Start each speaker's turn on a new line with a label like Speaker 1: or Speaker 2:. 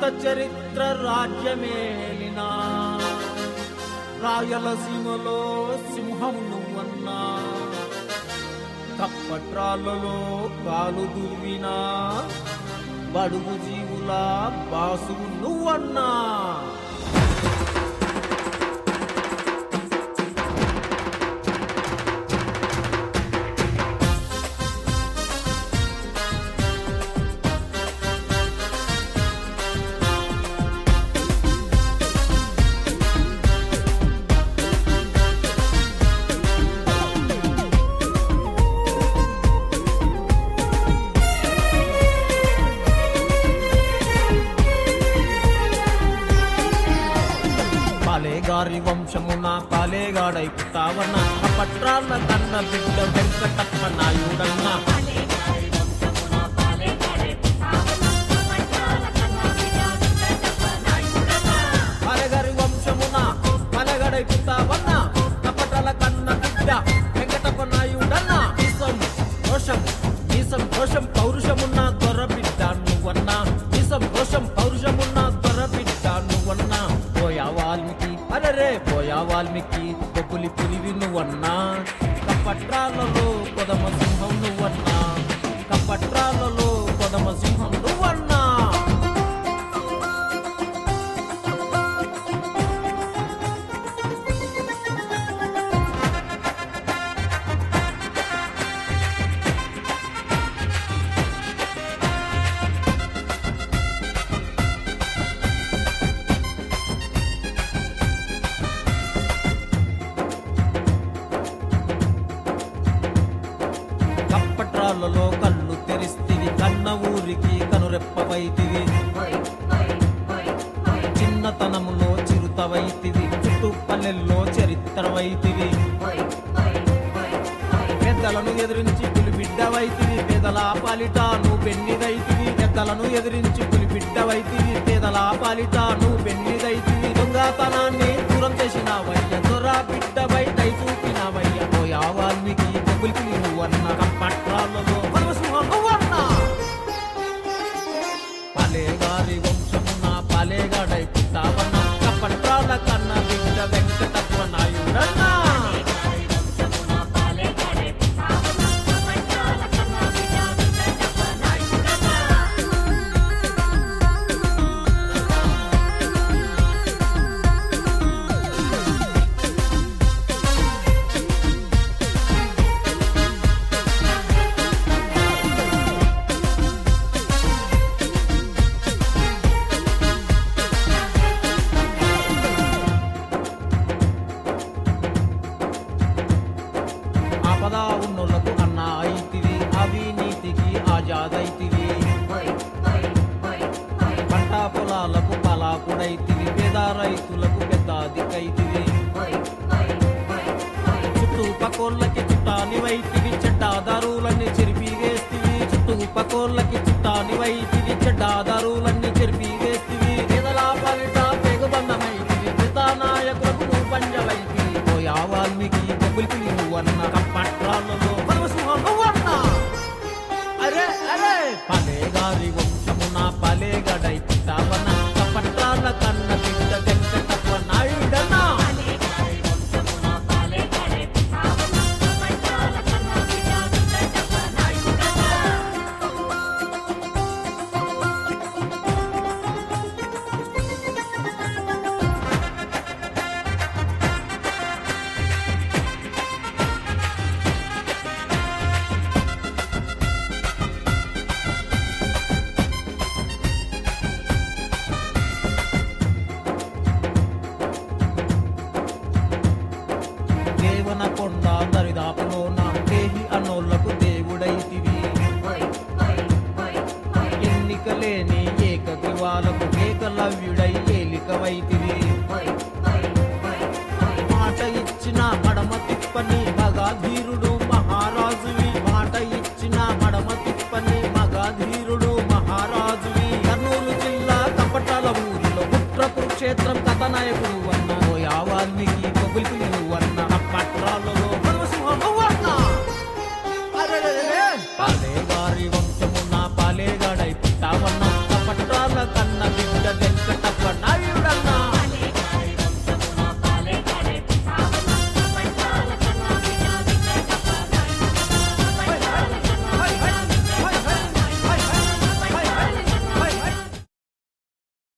Speaker 1: రక్త చరిత్ర రాజ్యమేలినా రాయలసీమలో సింహం నువ్వన్నా కప్పట్రాలలో కాలు దువ్వినా బడుగు జీవుల బాసు నువ్వన్నా పాలేగారి వంశమున పాలేగాడై పుట్టావన్న పట్రాల కన్న బిడ్డ వెంకటప్ప నాయుడన్న పాలేగారి వంశమున పాలేగాడై పుట్టావన్న పట్రాల కన్న బిడ్డ వెంకటప్ప నాయుడన్న మీసం రోషం పౌరుషమున్న దొర బిడ్డ నువ్వన్నా మీసం రోషం పౌరుషమున్న దొర బిడ్డ నువ్వన్నా పోయా వాల్మీకి బొబ్బులి పులివి నువ్వన్నా కప్పట్రాలలో కొదమ సింహం నువ్వన్నా కప్పట్రాలలో కొదమ సింహం నువ్వన్నా కప్పట్రాలలో కళ్ళు తెరిస్తివి కన్న ఊరికి కనురెప్పవైతివి చిన్నతనములో చిరుతవైతివి చుట్టుపల్లెల్లో చరిత్రవైతివి పెద్దలను ఎదిరించి పులిబిడ్డవైతివి పేదల పాలిట నువ్వు పెన్నిదైతివి పెద్దలను ఎదిరించి పులిబిడ్డవైతివి పేదల పాలిట నువ్వు పెన్నిదైతివి దొంగతనాన్ని దూరం చేసినవయ్య దొర బిడ్డవై దై చూపినవయ్య పోయా వాల్మీకి బొబ్బులికి నువ్వన్న కప్పట్రాలలో పరమసింహం నువ్వన్నా పాలేగారి వంశమున పాలేగాడై పుట్టావన్న కప్పట్రాల కన్న బిడ్డ వెంకటప్ప నాయుడన్నా ఆపదా ఉన్నోళ్లకు అన్నా అయితివి అవినీతికి ఆజాదైతివి పంట పొలాలకు పలాకుడైతివి పేద రైతులకు పెద్ద దిక్కైతివి చుట్టుపకోళ్ళకి చుట్టానివైతివి చెడ్డాదారులన్నీ చెరిపి వేస్తివి చుట్టుపకోళ్ళకి చుట్టానివైతివి చెడ్డాదారులన్నీ చెరిపి వేస్తివి పేదల పాలిట తెగుబంధమైతివి పిత నాయకులకు నువ్వు పంజవైతివి పోయా వాల్మీకి బొబ్బులికి నువ్వన్న కప్పట్రాలలో పరమసింహం నువ్వన్నా అరే అరే పాలేగారి వంశమున పాలేగాడై పుట్టావన్న కప్పట్రాల కన్న బిడ్డ వెంకటప్ప నాయుడన్నా దేవనకొండ దరిదాపులో